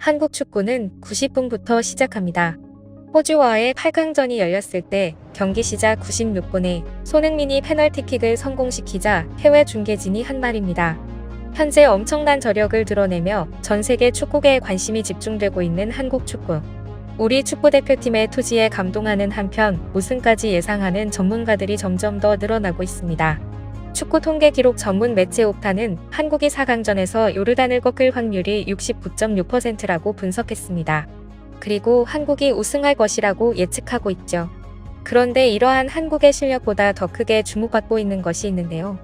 한국 축구는 90분부터 시작합니다. 호주와의 8강전이 열렸을 때 경기 시작 96분에 손흥민이 페널티킥을 성공시키자 해외 중계진이 한 말입니다. 현재 엄청난 저력을 드러내며 전 세계 축구계에 관심이 집중되고 있는 한국 축구. 우리 축구대표팀의 투지에 감동하는 한편 우승까지 예상하는 전문가들이 점점 더 늘어나고 있습니다. 축구 통계 기록 전문 매체 옵타는 한국이 4강전에서 요르단을 꺾을 확률이 69.6%라고 분석했습니다. 그리고 한국이 우승할 것이라고 예측하고 있죠. 그런데 이러한 한국의 실력보다 더 크게 주목받고 있는 것이 있는데요.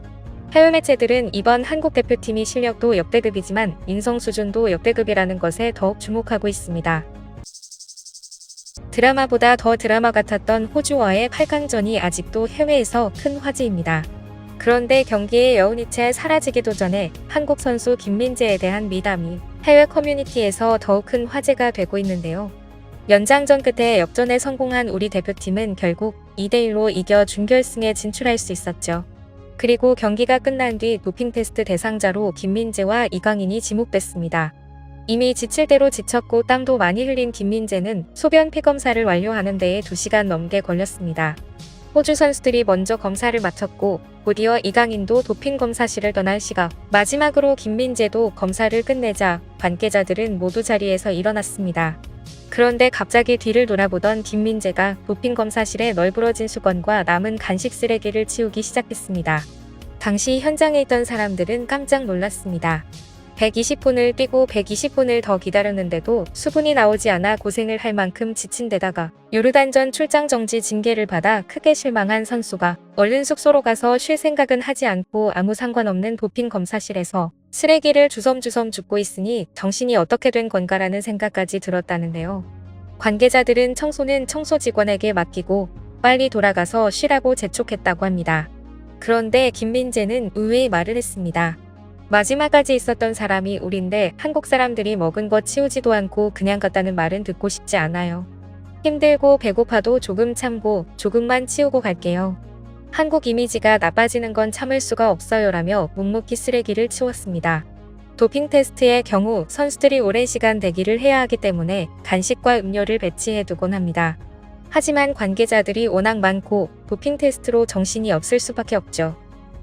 해외 매체들은 이번 한국 대표팀이 실력도 역대급이지만 인성 수준도 역대급이라는 것에 더욱 주목하고 있습니다. 드라마보다 더 드라마 같았던 호주와의 8강전이 아직도 해외에서 큰 화제입니다. 그런데 경기의 여운이 채 사라지기도 전에 한국 선수 김민재에 대한 미담이 해외 커뮤니티에서 더욱 큰 화제가 되고 있는데요. 연장전 끝에 역전에 성공한 우리 대표팀은 결국 2대1로 이겨 준결승에 진출할 수 있었죠. 그리고 경기가 끝난 뒤 도핑 테스트 대상자로 김민재와 이강인이 지목됐습니다. 이미 지칠 대로 지쳤고 땀도 많이 흘린 김민재는 소변 피검사를 완료하는 데에 2시간 넘게 걸렸습니다. 호주 선수들이 먼저 검사를 마쳤고 곧이어 이강인도 도핑 검사실을 떠날 시각, 마지막으로 김민재도 검사를 끝내자 관계자들은 모두 자리에서 일어났습니다. 그런데 갑자기 뒤를 돌아보던 김민재가 도핑 검사실에 널브러진 수건과 남은 간식 쓰레기를 치우기 시작했습니다. 당시 현장에 있던 사람들은 깜짝 놀랐습니다. 120분을 뛰고 120분을 더 기다렸는데도 수분이 나오지 않아 고생을 할 만큼 지친 데다가 요르단전 출장 정지 징계를 받아 크게 실망한 선수가 얼른 숙소로 가서 쉴 생각은 하지 않고 아무 상관없는 도핑 검사실에서 쓰레기를 주섬주섬 줍고 있으니 정신이 어떻게 된 건가라는 생각까지 들었다는데요. 관계자들은 청소는 청소 직원에게 맡기고 빨리 돌아가서 쉬라고 재촉했다고 합니다. 그런데 김민재는 의외의 말을 했습니다. 마지막까지 있었던 사람이 우린데 한국 사람들이 먹은 거 치우지도 않고 그냥 갔다는 말은 듣고 싶지 않아요. 힘들고 배고파도 조금 참고 조금만 치우고 갈게요. 한국 이미지가 나빠지는 건 참을 수가 없어요라며 묵묵히 쓰레기를 치웠습니다. 도핑 테스트의 경우 선수들이 오랜 시간 대기를 해야 하기 때문에 간식과 음료를 배치해두곤 합니다. 하지만 관계자들이 워낙 많고 도핑 테스트로 정신이 없을 수밖에 없죠.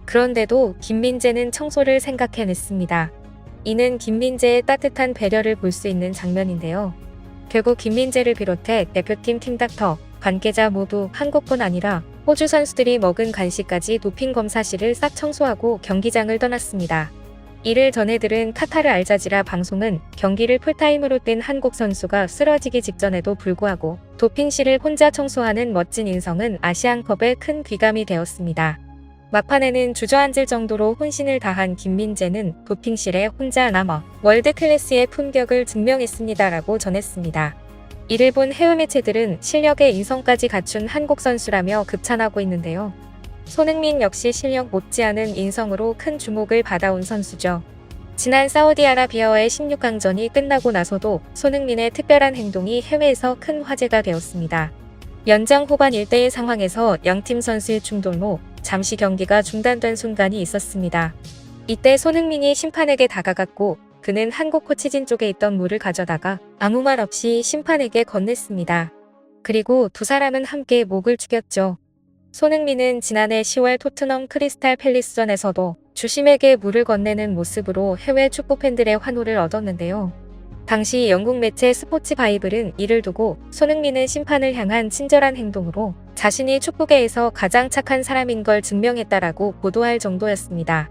그런데도 김민재는 청소를 생각해냈습니다. 이는 김민재의 따뜻한 배려를 볼 수 있는 장면인데요. 결국 김민재를 비롯해 대표팀 팀닥터, 관계자 모두 한국뿐 아니라 호주 선수들이 먹은 간식까지 도핑 검사실을 싹 청소하고 경기장을 떠났습니다. 이를 전해들은 카타르 알자지라 방송은 경기를 풀타임으로 뛴 한국 선수가 쓰러지기 직전에도 불구하고 도핑실을 혼자 청소하는 멋진 인성은 아시안컵에 큰 귀감이 되었습니다. 막판에는 주저앉을 정도로 혼신을 다한 김민재는 도핑실에 혼자 남아 월드 클래스의 품격을 증명했습니다라고 전했습니다. 이를 본 해외 매체들은 실력의 인성까지 갖춘 한국 선수라며 극찬하고 있는데요. 손흥민 역시 실력 못지않은 인성으로 큰 주목을 받아온 선수죠. 지난 사우디아라비아와의 16강전이 끝나고 나서도 손흥민의 특별한 행동이 해외에서 큰 화제가 되었습니다. 연장 후반 1대1 상황에서 양팀 선수의 충돌로 잠시 경기가 중단된 순간이 있었습니다. 이때 손흥민이 심판에게 다가갔고 그는 한국 코치진 쪽에 있던 물을 가져다가 아무 말 없이 심판에게 건넸습니다. 그리고 두 사람은 함께 목을 죽였죠. 손흥민은 지난해 10월 토트넘 크리스탈 팰리스전에서도 주심에게 물을 건네는 모습으로 해외 축구 팬들의 환호를 얻었는데요. 당시 영국 매체 스포츠 바이블은 이를 두고 손흥민은 심판을 향한 친절한 행동으로 자신이 축구계에서 가장 착한 사람인 걸 증명했다라고 보도할 정도였습니다.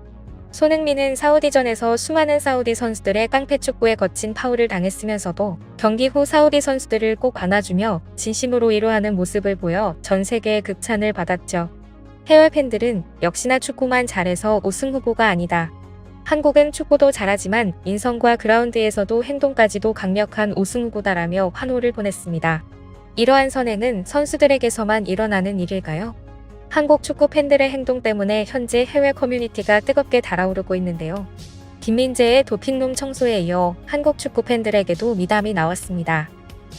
손흥민은 사우디전에서 수많은 사우디 선수들의 깡패 축구에 거친 파울을 당했으면서도 경기 후 사우디 선수들을 꼭 안아주며 진심으로 위로하는 모습을 보여 전 세계의 극찬을 받았죠. 해외 팬들은 역시나 축구만 잘해서 우승 후보가 아니다. 한국은 축구도 잘하지만 인성과 그라운드에서도 행동까지도 강력한 우승 후보다라며 환호를 보냈습니다. 이러한 선행은 선수들에게서만 일어나는 일일까요? 한국 축구 팬들의 행동 때문에 현재 해외 커뮤니티가 뜨겁게 달아오르고 있는데요. 김민재의 도핑룸 청소에 이어 한국 축구 팬들에게도 미담이 나왔습니다.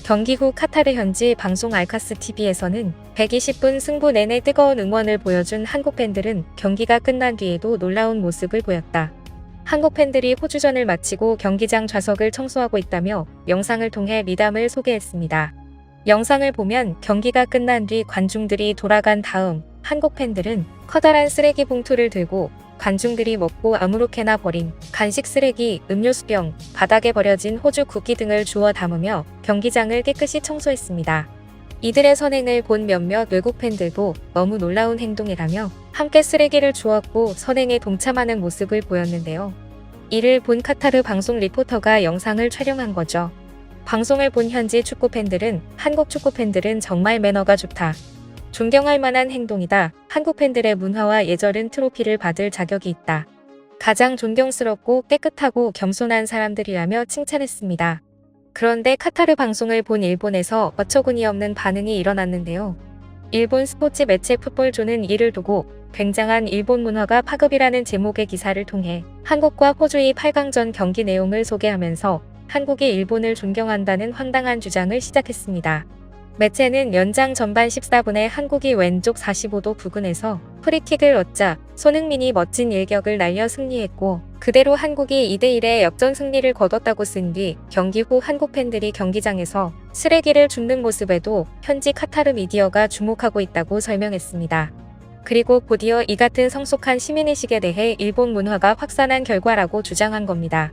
경기 후 카타르 현지 방송 알카스 TV에서는 120분 승부 내내 뜨거운 응원을 보여준 한국 팬들은 경기가 끝난 뒤에도 놀라운 모습을 보였다. 한국 팬들이 호주전을 마치고 경기장 좌석을 청소하고 있다며 영상을 통해 미담을 소개했습니다. 영상을 보면 경기가 끝난 뒤 관중들이 돌아간 다음 한국 팬들은 커다란 쓰레기 봉투를 들고 관중들이 먹고 아무렇게나 버린 간식 쓰레기, 음료수병, 바닥에 버려진 호주 국기 등을 주워 담으며 경기장을 깨끗이 청소했습니다. 이들의 선행을 본 몇몇 외국 팬들도 너무 놀라운 행동이라며 함께 쓰레기를 주웠고 선행에 동참하는 모습을 보였는데요. 이를 본 카타르 방송 리포터가 영상을 촬영한 거죠. 방송을 본 현지 축구 팬들은 한국 축구 팬들은 정말 매너가 좋다. 존경할 만한 행동이다. 한국 팬들의 문화와 예절은 트로피를 받을 자격이 있다. 가장 존경스럽고 깨끗하고 겸손한 사람들이라며 칭찬했습니다. 그런데 카타르 방송을 본 일본에서 어처구니 없는 반응이 일어났는데요. 일본 스포츠 매체 풋볼조는 이를 두고 굉장한 일본 문화가 파급이라는 제목의 기사를 통해 한국과 호주의 8강전 경기 내용을 소개하면서 한국이 일본을 존경한다는 황당한 주장을 시작했습니다. 매체는 연장 전반 14분에 한국이 왼쪽 45도 부근에서 프리킥을 얻자 손흥민이 멋진 일격을 날려 승리했고 그대로 한국이 2대1의 역전 승리를 거뒀다고 쓴 뒤 경기 후 한국 팬들이 경기장에서 쓰레기를 줍는 모습에도 현지 카타르 미디어가 주목하고 있다고 설명했습니다. 그리고 곧이어 이 같은 성숙한 시민의식에 대해 일본 문화가 확산한 결과라고 주장한 겁니다.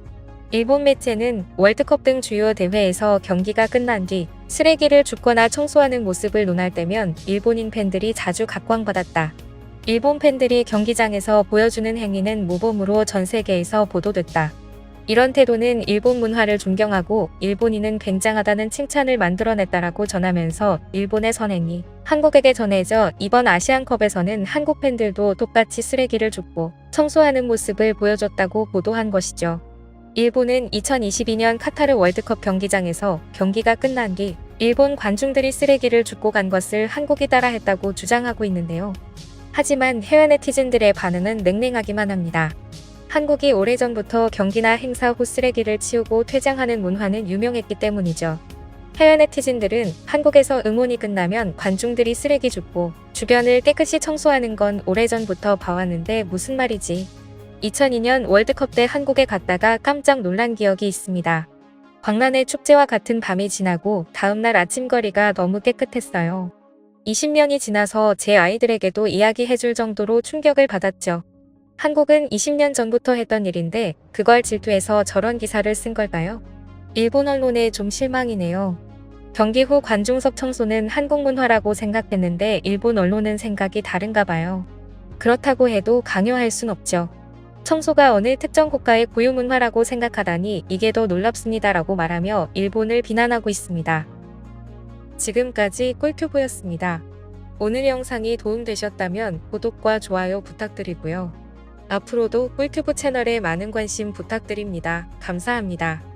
일본 매체는 월드컵 등 주요 대회에서 경기가 끝난 뒤 쓰레기를 줍거나 청소하는 모습을 논할 때면 일본인 팬들이 자주 각광받았다. 일본 팬들이 경기장에서 보여주는 행위는 모범으로 전 세계에서 보도됐다. 이런 태도는 일본 문화를 존경하고 일본인은 굉장하다는 칭찬을 만들어냈다라고 전하면서 일본의 선행이 한국에게 전해져 이번 아시안컵에서는 한국 팬들도 똑같이 쓰레기를 줍고 청소하는 모습을 보여줬다고 보도한 것이죠. 일본은 2022년 카타르 월드컵 경기장에서 경기가 끝난 뒤 일본 관중들이 쓰레기를 줍고 간 것을 한국이 따라했다고 주장하고 있는데요. 하지만 해외 네티즌들의 반응은 냉랭하기만 합니다. 한국이 오래전부터 경기나 행사 후 쓰레기를 치우고 퇴장하는 문화는 유명했기 때문이죠. 해외 네티즌들은 한국에서 응원이 끝나면 관중들이 쓰레기 줍고 주변을 깨끗이 청소하는 건 오래전부터 봐왔는데 무슨 말이지? 2002년 월드컵 때 한국에 갔다가 깜짝 놀란 기억이 있습니다. 광란의 축제와 같은 밤이 지나고 다음날 아침거리가 너무 깨끗했어요. 20년이 지나서 제 아이들에게도 이야기해줄 정도로 충격을 받았죠. 한국은 20년 전부터 했던 일인데 그걸 질투해서 저런 기사를 쓴 걸까요? 일본 언론에 좀 실망이네요. 경기 후 관중석 청소는 한국 문화라고 생각했는데 일본 언론은 생각이 다른가 봐요. 그렇다고 해도 강요할 순 없죠. 청소가 어느 특정 국가의 고유 문화라고 생각하다니 이게 더 놀랍습니다라고 말하며 일본을 비난하고 있습니다. 지금까지 꿀튜브였습니다. 오늘 영상이 도움되셨다면 구독과 좋아요 부탁드리고요. 앞으로도 꿀튜브 채널에 많은 관심 부탁드립니다. 감사합니다.